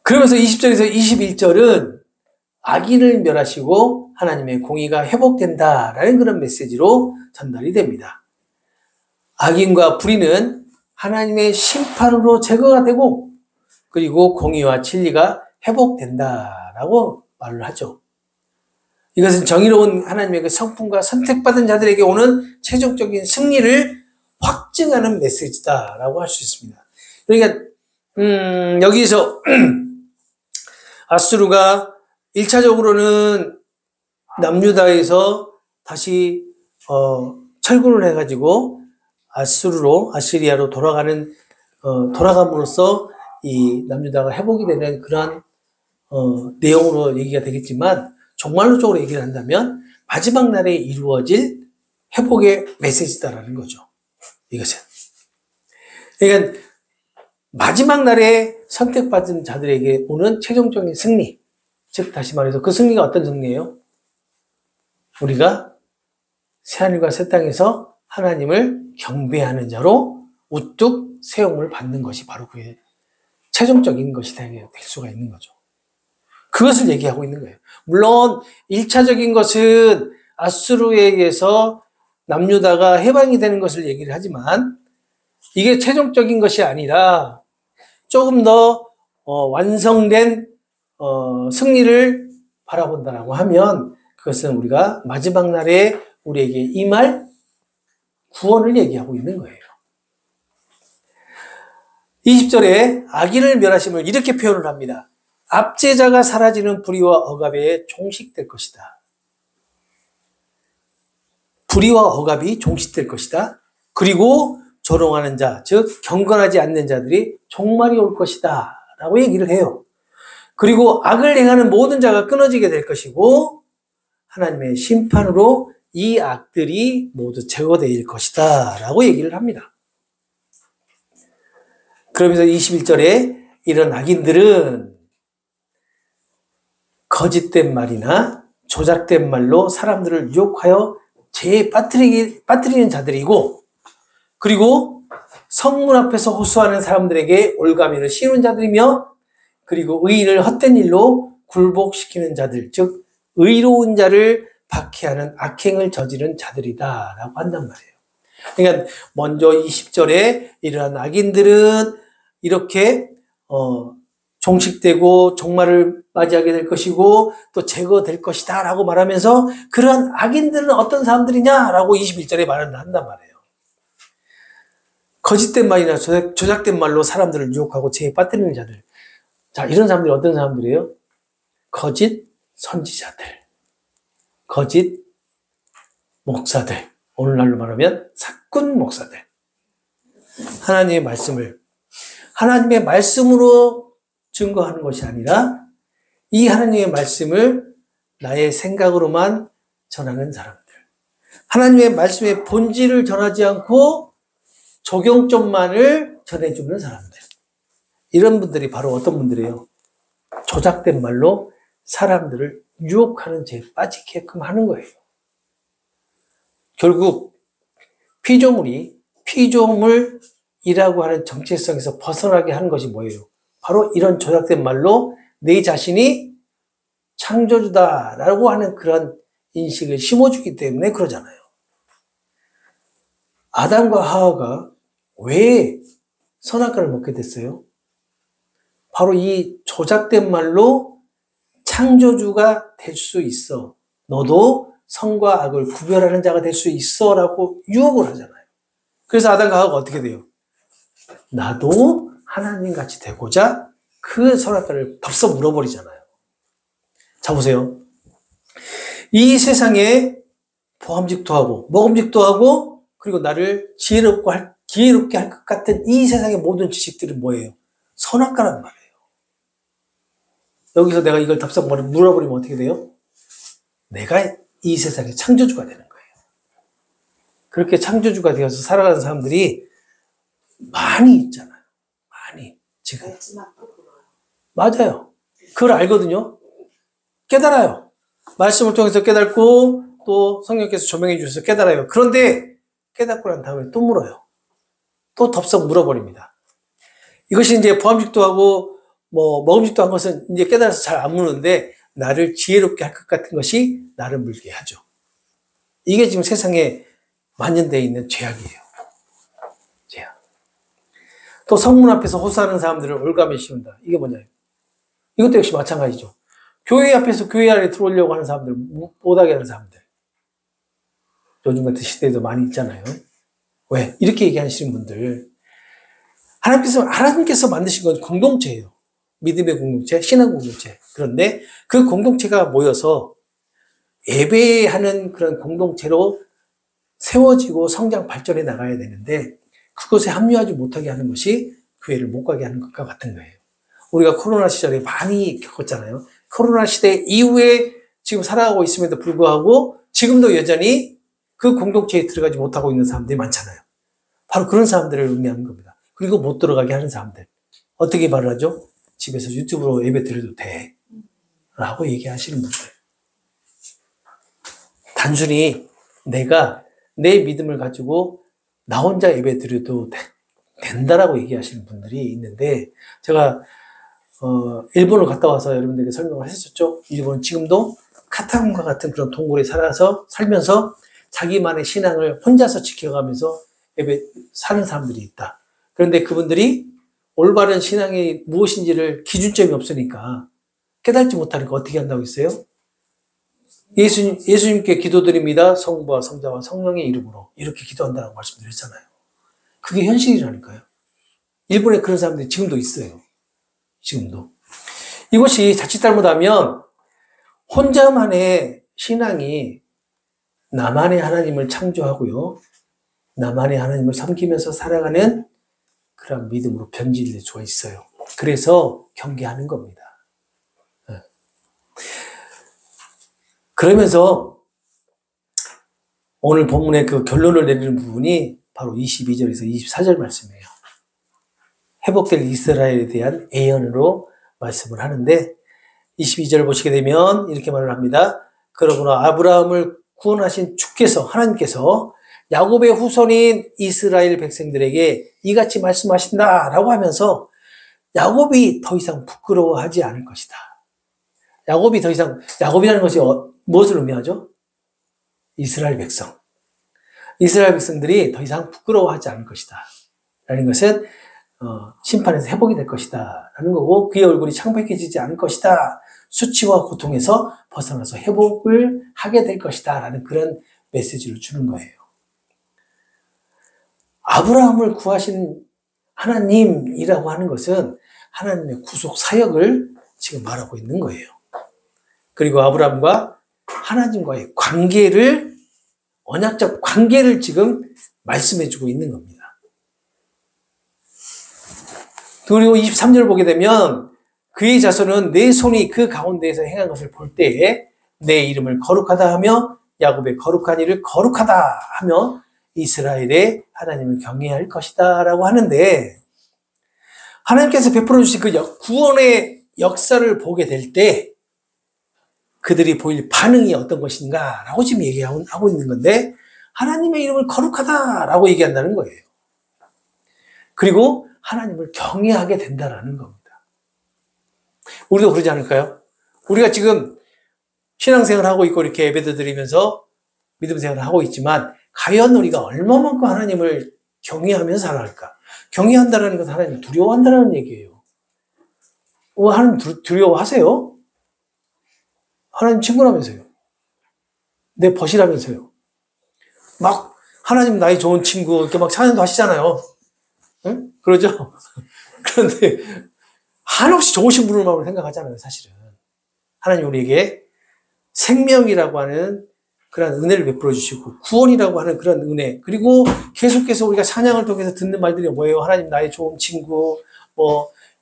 그러면서 20절에서 21절은 악인을 멸하시고 하나님의 공의가 회복된다라는 그런 메시지로 전달이 됩니다. 악인과 불의는 하나님의 심판으로 제거가 되고 그리고 공의와 진리가 회복된다라고 말을 하죠. 이것은 정의로운 하나님의 그 성품과 선택받은 자들에게 오는 최종적인 승리를 확증하는 메시지다라고 할 수 있습니다. 그러니까 여기서 아수르가 1차적으로는 남유다에서 다시 철군을 해가지고 아시리아로 돌아감으로써 이 남유다가 회복이 되는 그러한 내용으로 얘기가 되겠지만 종말론적으로 얘기를 한다면 마지막 날에 이루어질 회복의 메시지다라는 거죠. 이것은. 그러니까 마지막 날에 선택받은 자들에게 오는 최종적인 승리. 즉 다시 말해서 그 승리가 어떤 승리예요? 우리가 새하늘과 새 땅에서 하나님을 경배하는 자로 우뚝 세움을 받는 것이 바로 그의 최종적인 것이 될 수가 있는 거죠. 그것을 얘기하고 있는 거예요. 물론 1차적인 것은 아수르에 의해서 남유다가 해방이 되는 것을 얘기를 하지만 이게 최종적인 것이 아니라 조금 더 완성된 승리를 바라본다라고 하면 그것은 우리가 마지막 날에 우리에게 임할 구원을 얘기하고 있는 거예요. 20절에 악인을 멸하심을 이렇게 표현을 합니다. 압제자가 사라지는 불의와 억압에 종식될 것이다. 불의와 억압이 종식될 것이다. 그리고 조롱하는 자, 즉 경건하지 않는 자들이 종말이 올 것이다 라고 얘기를 해요. 그리고 악을 행하는 모든 자가 끊어지게 될 것이고 하나님의 심판으로 이 악들이 모두 제거될 것이다 라고 얘기를 합니다. 그러면서 21절에 이런 악인들은 거짓된 말이나 조작된 말로 사람들을 유혹하여 죄에 빠뜨리는 자들이고 그리고 성문 앞에서 호소하는 사람들에게 올가미를 씌우는 자들이며 그리고 의인을 헛된 일로 굴복시키는 자들, 즉 의로운 자를 박해하는 악행을 저지른 자들이다 라고 한단 말이에요. 그러니까 먼저 20절에 이러한 악인들은 이렇게 종식되고 종말을 맞이하게 될 것이고 또 제거될 것이다 라고 말하면서 그러한 악인들은 어떤 사람들이냐라고 21절에 말을 한단 말이에요. 거짓된 말이나 조작된 말로 사람들을 유혹하고 죄에 빠뜨리는 자들. 자, 이런 사람들이 어떤 사람들이에요? 거짓 선지자들, 거짓 목사들, 오늘날로 말하면 사꾼 목사들. 하나님의 말씀으로 증거하는 것이 아니라 이 하나님의 말씀을 나의 생각으로만 전하는 사람들. 하나님의 말씀의 본질을 전하지 않고 적용점만을 전해주는 사람들. 이런 분들이 바로 어떤 분들이에요? 조작된 말로 사람들을 유혹하는 죄에 빠지게끔 하는 거예요. 결국 피조물이라고 하는 정체성에서 벗어나게 하는 것이 뭐예요? 바로 이런 조작된 말로 내 자신이 창조주다라고 하는 그런 인식을 심어주기 때문에 그러잖아요. 아담과 하와가 왜 선악과를 먹게 됐어요? 바로 이 조작된 말로 창조주가 될 수 있어. 너도 선과 악을 구별하는 자가 될 수 있어 라고 유혹을 하잖아요. 그래서 아담과 하와가 어떻게 돼요? 나도 하나님같이 되고자 그 선악과를 덥석 물어버리잖아요. 자, 보세요. 이 세상에 보암직도 하고 먹음직도 하고 그리고 나를 지혜롭게 할 것 같은 이 세상의 모든 지식들은 뭐예요? 선악과란 말이에요. 여기서 내가 이걸 덥석 물어버리면 어떻게 돼요? 내가 이 세상의 창조주가 되는 거예요. 그렇게 창조주가 되어서 살아가는 사람들이 많이 있잖아요. 많이. 지금. 맞아요. 그걸 알거든요. 깨달아요. 말씀을 통해서 깨닫고 또 성령께서 조명해 주셔서 깨달아요. 그런데 깨닫고 난 다음에 또 물어요. 또 덥석 물어버립니다. 이것이 이제 부함직도 하고 뭐 먹음직도 한 것은 이제 깨달아서 잘 안 무는데 나를 지혜롭게 할 것 같은 것이 나를 물게 하죠. 이게 지금 세상에 만연되어 있는 죄악이에요. 죄악. 또 성문 앞에서 호소하는 사람들을 올가매 씌운다. 이게 뭐냐요? 이것도 역시 마찬가지죠. 교회 앞에서 교회 안에 들어오려고 하는 사람들, 못하게 하는 사람들. 요즘 같은 시대에도 많이 있잖아요. 왜? 이렇게 얘기하시는 분들. 하나님께서 만드신 건 공동체예요. 믿음의 공동체, 신앙 공동체. 그런데 그 공동체가 모여서 예배하는 그런 공동체로 세워지고 성장 발전해 나가야 되는데 그것에 합류하지 못하게 하는 것이 교회를 못 가게 하는 것과 같은 거예요. 우리가 코로나 시절에 많이 겪었잖아요. 코로나 시대 이후에 지금 살아가고 있음에도 불구하고 지금도 여전히 그 공동체에 들어가지 못하고 있는 사람들이 많잖아요. 바로 그런 사람들을 의미하는 겁니다. 그리고 못 들어가게 하는 사람들. 어떻게 말을 하죠? 집에서 유튜브로 예배 드려도 돼. 라고 얘기하시는 분들. 단순히 내가 내 믿음을 가지고 나 혼자 예배 드려도 된다라고 얘기하시는 분들이 있는데 제가 일본을 갔다 와서 여러분들에게 설명을 했었죠. 일본은 지금도 카타콤과 같은 그런 동굴에 살면서 자기만의 신앙을 혼자서 지켜가면서 예배 사는 사람들이 있다. 그런데 그분들이 올바른 신앙이 무엇인지를 기준점이 없으니까 깨닫지 못하니까 어떻게 한다고 했어요? 예수님께 기도드립니다. 성부와 성자와 성령의 이름으로 이렇게 기도한다고 말씀드렸잖아요. 그게 현실이라니까요. 일본에 그런 사람들이 지금도 있어요. 지금도. 이것이 자칫 잘못하면 혼자만의 신앙이 나만의 하나님을 창조하고요. 나만의 하나님을 섬기면서 살아가는 그런 믿음으로 변질될 수가 있어요. 그래서 경계하는 겁니다. 그러면서 오늘 본문의 그 결론을 내리는 부분이 바로 22절에서 24절 말씀이에요. 회복될 이스라엘에 대한 예언으로 말씀을 하는데 22절 보시게 되면 이렇게 말을 합니다. 그러므로 아브라함을 구원하신 주께서 하나님께서 야곱의 후손인 이스라엘 백성들에게 이같이 말씀하신다라고 하면서 야곱이 더 이상 부끄러워하지 않을 것이다. 야곱이라는 것이 무엇을 의미하죠? 이스라엘 백성. 이스라엘 백성들이 더 이상 부끄러워하지 않을 것이다. 라는 것은 심판에서 회복이 될 것이다. 라는 거고 그의 얼굴이 창백해지지 않을 것이다. 수치와 고통에서 벗어나서 회복을 하게 될 것이다. 라는 그런 메시지를 주는 거예요. 아브라함을 구하신 하나님이라고 하는 것은 하나님의 구속 사역을 지금 말하고 있는 거예요. 그리고 아브라함과 하나님과의 관계를, 언약적 관계를 지금 말씀해주고 있는 겁니다. 그리고 23절 보게 되면 그의 자손은 내 손이 그 가운데에서 행한 것을 볼 때에 내 이름을 거룩하다 하며 야곱의 거룩한 일을 거룩하다 하며 이스라엘의 하나님을 경외할 것이다 라고 하는데 하나님께서 베풀어 주신 그 구원의 역사를 보게 될 때 그들이 보일 반응이 어떤 것인가 라고 지금 얘기하고 있는 건데 하나님의 이름을 거룩하다 라고 얘기한다는 거예요. 그리고 하나님을 경외하게 된다라는 겁니다. 우리도 그러지 않을까요? 우리가 지금 신앙생활을 하고 있고 이렇게 예배도 드리면서 믿음 생활을 하고 있지만 과연 우리가 얼마만큼 하나님을 경외하면서 살아갈까? 경외한다는 것은 하나님을 두려워한다는 얘기예요. 하나님 두려워하세요? 하나님 친구라면서요. 내 벗이라면서요. 막 하나님 나의 좋은 친구 이렇게 막 찬양도 하시잖아요. 응? 그러죠? 그런데 한없이 좋으신 분을 생각하잖아요. 사실은. 하나님 우리에게 생명이라고 하는 그런 은혜를 베풀어 주시고 구원이라고 하는 그런 은혜 그리고 계속해서 우리가 찬양을 통해서 듣는 말들이 뭐예요? 하나님 나의 좋은 친구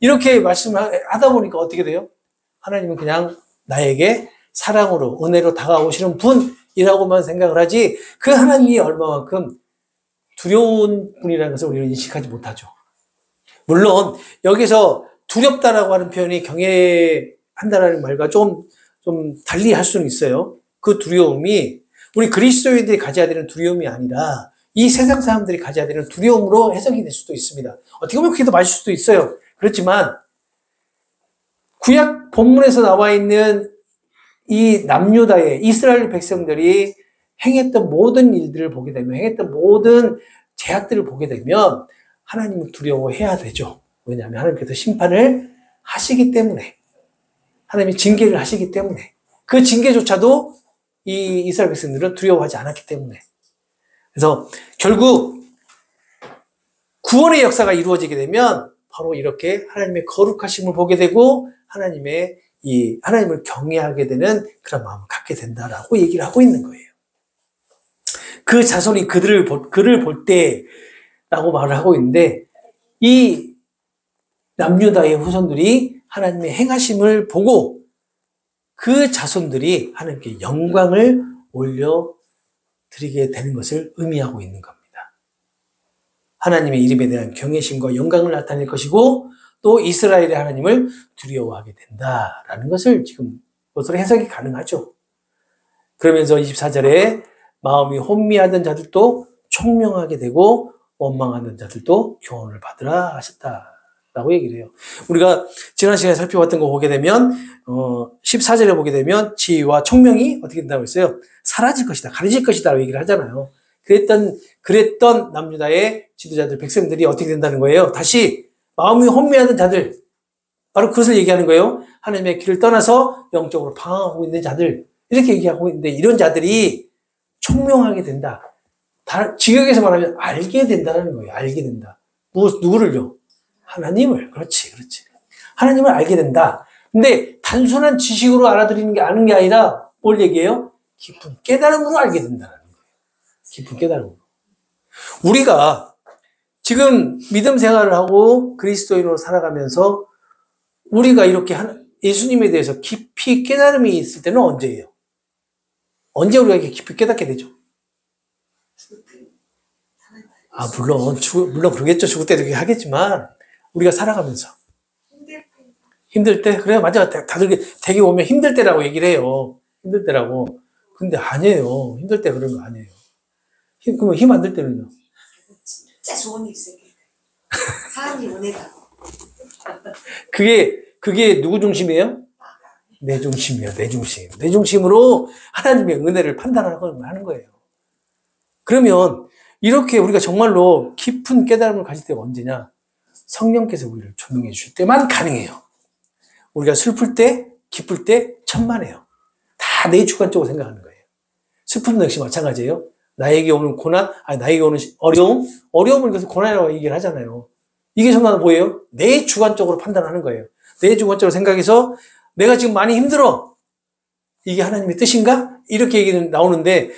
이렇게 말씀하다 보니까 어떻게 돼요? 하나님은 그냥 나에게 사랑으로 은혜로 다가오시는 분이라고만 생각을 하지 그 하나님이 얼마만큼 두려운 분이라는 것을 우리는 인식하지 못하죠. 물론 여기서 두렵다라고 하는 표현이 경외한다라는 말과 좀 달리 할 수는 있어요. 그 두려움이 우리 그리스도인들이 가져야 되는 두려움이 아니라 이 세상 사람들이 가져야 되는 두려움으로 해석이 될 수도 있습니다. 어떻게 보면 그게 더 맞을 수도 있어요. 그렇지만 구약 본문에서 나와 있는 이 남유다의 이스라엘 백성들이 행했던 모든 일들을 보게 되면, 행했던 모든 제약들을 보게 되면 하나님을 두려워해야 되죠. 왜냐하면 하나님께서 심판을 하시기 때문에, 하나님이 징계를 하시기 때문에, 그 징계조차도 이 이스라엘 백성들은 두려워하지 않았기 때문에. 그래서 결국 구원의 역사가 이루어지게 되면 바로 이렇게 하나님의 거룩하심을 보게 되고 하나님을 경외하게 되는 그런 마음을 갖게 된다라고 얘기를 하고 있는 거예요. 그 자손이 그를 볼 때라고 말을 하고 있는데, 이 남유다의 후손들이 하나님의 행하심을 보고 그 자손들이 하나님께 영광을 올려드리게 되는 것을 의미하고 있는 겁니다. 하나님의 이름에 대한 경외심과 영광을 나타낼 것이고, 또 이스라엘의 하나님을 두려워하게 된다라는 것을 지금 그것으로 해석이 가능하죠. 그러면서 24절에 마음이 혼미하던 자들도 총명하게 되고 원망하던 자들도 교훈을 받으라 하셨다라고 얘기를 해요. 우리가 지난 시간에 살펴봤던 거 보게 되면 14절에 보게 되면 지혜와 총명이 어떻게 된다고 했어요? 사라질 것이다, 가려질 것이다 라고 얘기를 하잖아요. 그랬던 남유다의 지도자들, 백성들이 어떻게 된다는 거예요? 다시 마음이 혼미하던 자들, 바로 그것을 얘기하는 거예요. 하나님의 길을 떠나서 영적으로 방황하고 있는 자들, 이렇게 얘기하고 있는데, 이런 자들이 총명하게 된다. 직역에서 말하면 알게 된다는 거예요. 알게 된다. 누구를요? 하나님을. 그렇지. 하나님을 알게 된다. 근데 단순한 지식으로 아는 게 아니라 뭘 얘기해요? 깊은 깨달음으로 알게 된다는 거예요. 깊은 깨달음으로. 우리가 지금 믿음 생활을 하고 그리스도인으로 살아가면서 우리가 이렇게 예수님에 대해서 깊이 깨달음이 있을 때는 언제예요? 언제 우리가 이렇게 깊이 깨닫게 되죠? 물론 그러겠죠. 죽을 때도 그렇게 하겠지만, 우리가 살아가면서. 힘들 때? 그래, 맞아. 다들 되게 오면 힘들 때라고 얘기를 해요. 힘들 때라고. 근데 아니에요. 힘들 때 그런 거 아니에요. 그러면 힘 안 들 때는요? 진짜 좋은 일 있어요. 사람이 은혜가. 그게 누구 중심이에요? 내 중심이에요. 내 중심. 내 중심으로 하나님의 은혜를 판단하는 거예요. 그러면 이렇게 우리가 정말로 깊은 깨달음을 가질 때가 언제냐? 성령께서 우리를 조명해 주실 때만 가능해요. 우리가 슬플 때, 기쁠 때 천만에요. 다 내 주관적으로 생각하는 거예요. 슬픔도 역시 마찬가지예요. 나에게 오는 고난, 나에게 오는 어려움을 그래서 고난이라고 얘기를 하잖아요. 이게 정말 뭐예요? 내 주관적으로 판단하는 거예요. 내 주관적으로 생각해서 내가 지금 많이 힘들어. 이게 하나님의 뜻인가? 이렇게 얘기는 나오는데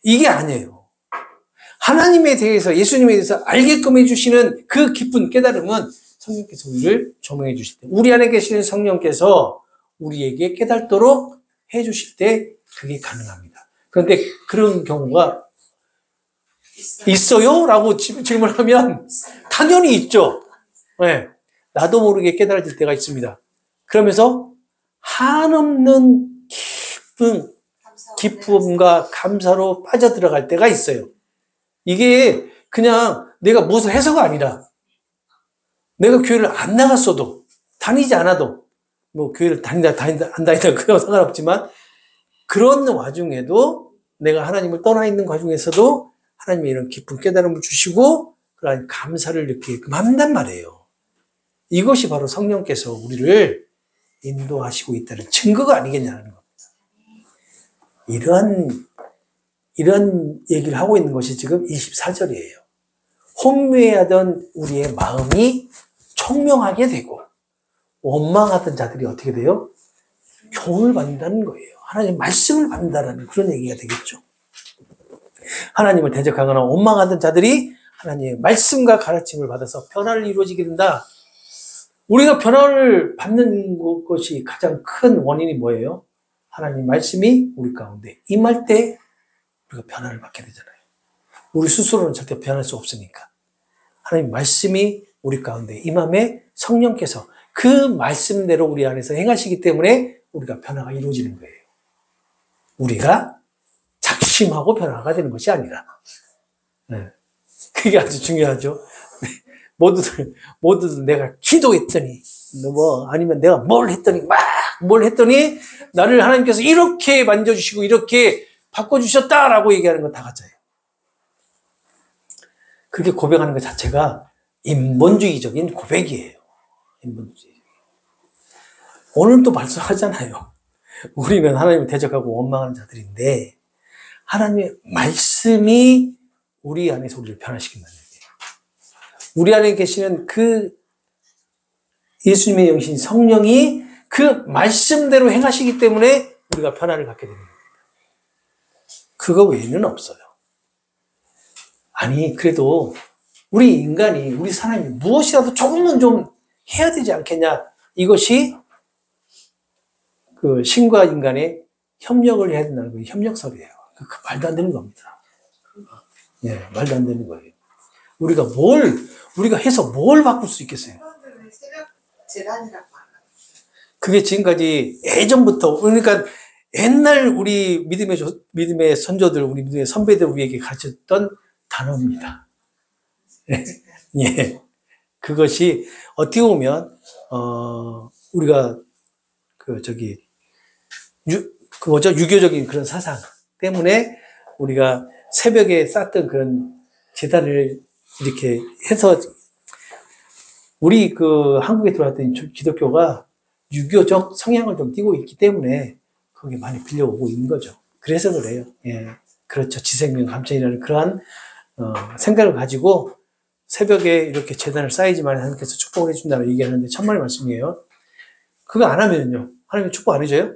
이게 아니에요. 하나님에 대해서, 예수님에 대해서 알게끔 해주시는 그 깊은 깨달음은 성령께서 우리를 조명해 주실 때, 우리 안에 계시는 성령께서 우리에게 깨닫도록 해주실 때 그게 가능합니다. 그런데 그런 경우가 있어요? 라고 질문하면 당연히 있죠. 네. 나도 모르게 깨달아질 때가 있습니다. 그러면서 한없는 기쁨과 감사로 빠져들어갈 때가 있어요. 이게 그냥 내가 무엇을 해서가 아니라, 내가 교회를 안 나갔어도, 다니지 않아도, 뭐 교회를 안 다니다 그건 상관없지만, 그런 와중에도 내가 하나님을 떠나 있는 와중에서도 하나님이 이런 깊은 깨달음을 주시고 그런 감사를 느끼게끔 한단 말이에요. 이것이 바로 성령께서 우리를 인도하시고 있다는 증거가 아니겠냐는 겁니다. 이런 얘기를 하고 있는 것이 지금 24절이에요. 혼미하던 우리의 마음이 총명하게 되고 원망하던 자들이 어떻게 돼요? 교훈을 받는다는 거예요. 하나님 말씀을 받는다는 그런 얘기가 되겠죠. 하나님을 대적하거나 원망하던 자들이 하나님의 말씀과 가르침을 받아서 변화를 이루어지게 된다. 우리가 변화를 받는 것이 가장 큰 원인이 뭐예요? 하나님 말씀이 우리 가운데 임할 때 우리가 변화를 받게 되잖아요. 우리 스스로는 절대 변할 수 없으니까. 하나님 말씀이 우리 가운데 임함에 성령께서 그 말씀대로 우리 안에서 행하시기 때문에 우리가 변화가 이루어지는 거예요. 우리가 작심하고 변화가 되는 것이 아니라. 네. 그게 아주 중요하죠. 모두들 내가 기도했더니, 아니면 내가 뭘 했더니, 나를 하나님께서 이렇게 만져주시고, 이렇게 바꿔주셨다라고 얘기하는 건 다 가짜예요. 그렇게 고백하는 것 자체가 인본주의적인 고백이에요. 인본주의. 오늘 또 말씀하잖아요. 우리는 하나님을 대적하고 원망하는 자들인데, 하나님의 말씀이 우리 안에서 우리를 변화시킨다는 얘기예요. 우리 안에 계시는 그 예수님의 영신 성령이 그 말씀대로 행하시기 때문에 우리가 변화를 갖게 됩니다. 그거 외에는 없어요. 아니, 그래도 우리 인간이, 우리 사람이 무엇이라도 조금은 좀 해야 되지 않겠냐. 이것이 그 신과 인간의 협력을 해야 된다는 거예요. 협력설이에요. 그 말도 안 되는 겁니다. 예, 말도 안 되는 거예요. 우리가 해서 뭘 바꿀 수 있겠어요? 새벽 재단이라고 하나요? 그게 지금까지 예전부터, 그러니까 옛날 우리 믿음의 선조들, 우리 믿음의 선배들 우리에게 가르쳤던 단어입니다. 예. 그것이 어떻게 보면, 우리가 유교적인 그런 사상 때문에 우리가 새벽에 쌓던 그런 재단을 이렇게 해서 우리 한국에 들어왔던 기독교가 유교적 성향을 좀 띠고 있기 때문에 거기에 많이 빌려오고 있는 거죠. 그래서 그래요. 예. 그렇죠. 지생명 감천이라는 그러한, 생각을 가지고 새벽에 이렇게 재단을 쌓이지만 하나님께서 축복을 해준다고 얘기하는데 천만의 말씀이에요. 그거 안 하면요. 하나님이 축복 안 해줘요?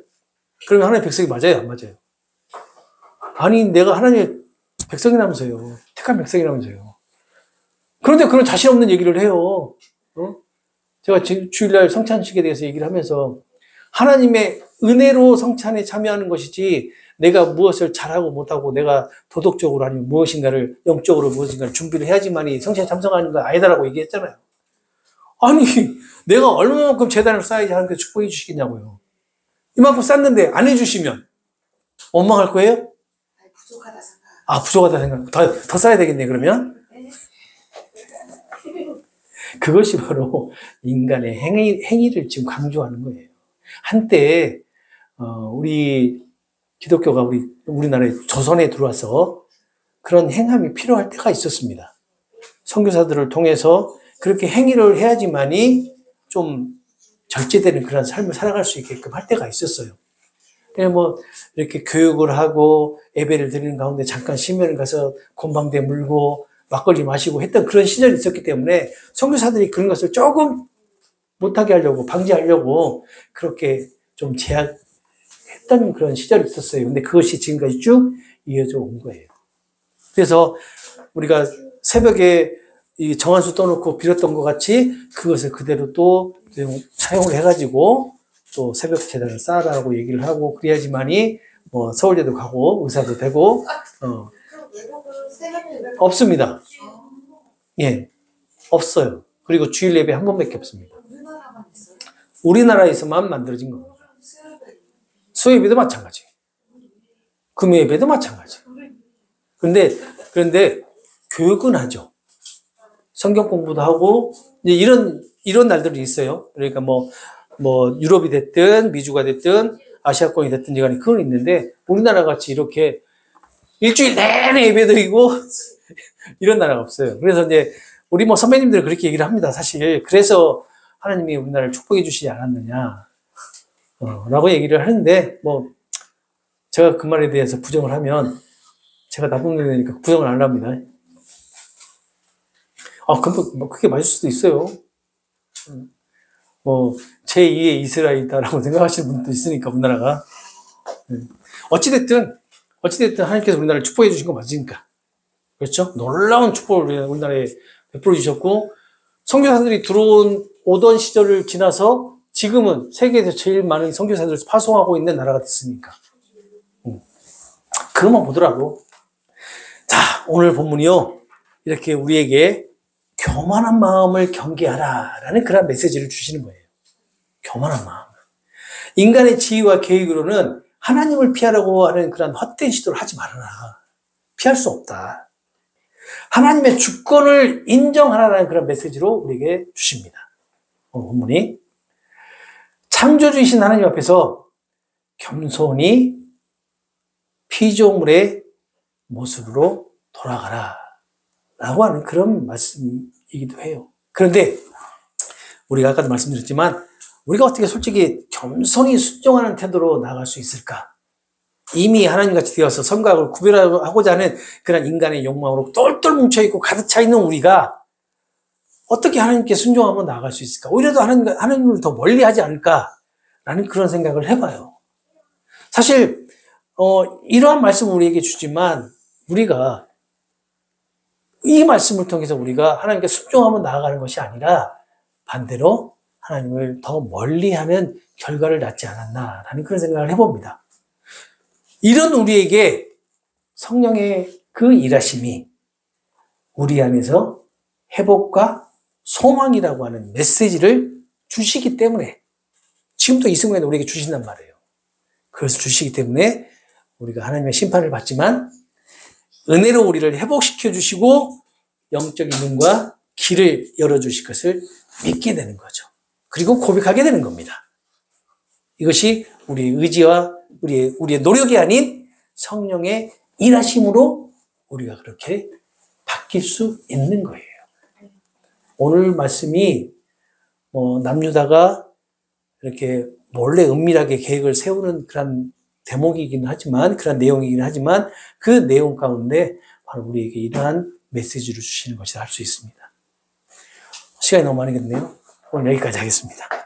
그러면 하나님의 백성이 맞아요? 안 맞아요? 아니, 내가 하나님의 백성이라면서요. 택한 백성이라면서요. 그런데 그런 자신 없는 얘기를 해요. 제가 주일날 성찬식에 대해서 얘기를 하면서 하나님의 은혜로 성찬에 참여하는 것이지 내가 무엇을 잘하고 못하고 내가 도덕적으로 아니면 무엇인가를 영적으로 무엇인가를 준비를 해야지만이 성찬에 참석하는 건 아니다라고 얘기했잖아요. 아니, 내가 얼마만큼 재단을 쌓아야지 하나님께서 축복해 주시겠냐고요. 이만큼 쌓는데 안 해주시면 원망할 거예요? 부족하다 생각. 아, 부족하다 생각. 더 쌓아야 되겠네, 그러면? 그것이 바로 인간의 행위를 지금 강조하는 거예요. 한때, 우리 기독교가 우리나라에 조선에 들어와서 그런 행함이 필요할 때가 있었습니다. 선교사들을 통해서 그렇게 행위를 해야지만이 좀 절제되는 그런 삶을 살아갈 수 있게끔 할 때가 있었어요. 이렇게 교육을 하고 예배를 드리는 가운데 잠깐 심연을 가서 곤방대 물고 막걸리 마시고 했던 그런 시절이 있었기 때문에 선교사들이 그런 것을 조금 못하게 하려고, 방지하려고 그렇게 좀 제약했던 그런 시절이 있었어요. 근데 그것이 지금까지 쭉 이어져 온 거예요. 그래서 우리가 새벽에 이 정한수 떠놓고 빌었던 것 같이 그것을 그대로 또 사용을 해가지고 또 새벽 재단을 쌓아라고 얘기를 하고 그래야지만이 서울대도 가고 의사도 되고 없습니다. 예, 없어요. 그리고 주일 예배 한 번밖에 없습니다. 우리나라에서만 만들어진 겁니다. 수요 예배도 마찬가지. 금요 예배도 마찬가지. 그런데 교육은 하죠. 성경 공부도 하고 이런 날들이 있어요. 그러니까 유럽이 됐든 미주가 됐든 아시아권이 됐든 간에 그건 있는데 우리나라 같이 이렇게 일주일 내내 예배드리고 이런 나라가 없어요. 그래서 이제 우리 선배님들은 그렇게 얘기를 합니다. 사실 그래서 하나님이 우리나라를 축복해 주시지 않았느냐 라고 얘기를 하는데 제가 그 말에 대해서 부정을 하면 제가 나쁜 놈이니까 부정을 안 합니다. 그게 맞을 수도 있어요. 제2의 이스라엘이다라고 생각하시는 분도 있으니까, 우리나라가. 어찌됐든 하나님께서 우리나라를 축복해 주신 거 맞으니까. 그렇죠? 놀라운 축복을 우리나라에 베풀어 주셨고, 선교사들이 오던 시절을 지나서 지금은 세계에서 제일 많은 선교사들을 파송하고 있는 나라가 됐으니까. 그것만 보더라도. 자, 오늘 본문이요. 이렇게 우리에게 교만한 마음을 경계하라 라는 그런 메시지를 주시는 거예요. 교만한 마음. 인간의 지위와 계획으로는 하나님을 피하라고 하는 그런 헛된 시도를 하지 말아라. 피할 수 없다. 하나님의 주권을 인정하라는 그런 메시지로 우리에게 주십니다. 오늘 본문이 창조주이신 하나님 앞에서 겸손히 피조물의 모습으로 돌아가라 라고 하는 그런 말씀이기도 해요. 그런데 우리가 아까도 말씀드렸지만 우리가 어떻게 솔직히 겸손히 순종하는 태도로 나아갈 수 있을까? 이미 하나님같이 되어서 선과 구별하고자 하는 그런 인간의 욕망으로 똘똘 뭉쳐있고 가득 차 있는 우리가 어떻게 하나님께 순종하면 나아갈 수 있을까? 오히려 더 하나님을 더 멀리 하지 않을까라는 그런 생각을 해봐요. 사실 이러한 말씀을 우리에게 주지만 우리가 이 말씀을 통해서 우리가 하나님께 순종하면 나아가는 것이 아니라 반대로 하나님을 더 멀리하는 결과를 낳지 않았나라는 그런 생각을 해봅니다. 이런 우리에게 성령의 그 일하심이 우리 안에서 회복과 소망이라고 하는 메시지를 주시기 때문에 지금도 이 순간에 우리에게 주신단 말이에요. 그래서 주시기 때문에 우리가 하나님의 심판을 받지만 은혜로 우리를 회복시켜 주시고 영적인 눈과 길을 열어주실 것을 믿게 되는 거죠. 그리고 고백하게 되는 겁니다. 이것이 우리의 의지와 우리의 노력이 아닌 성령의 일하심으로 우리가 그렇게 바뀔 수 있는 거예요. 오늘 말씀이 남유다가 이렇게 몰래 은밀하게 계획을 세우는 그런 대목이긴 하지만, 그런 내용이긴 하지만 그 내용 가운데 바로 우리에게 이러한 메시지를 주시는 것이라 할 수 있습니다. 시간이 너무 많이 됐네요. 오늘 여기까지 하겠습니다.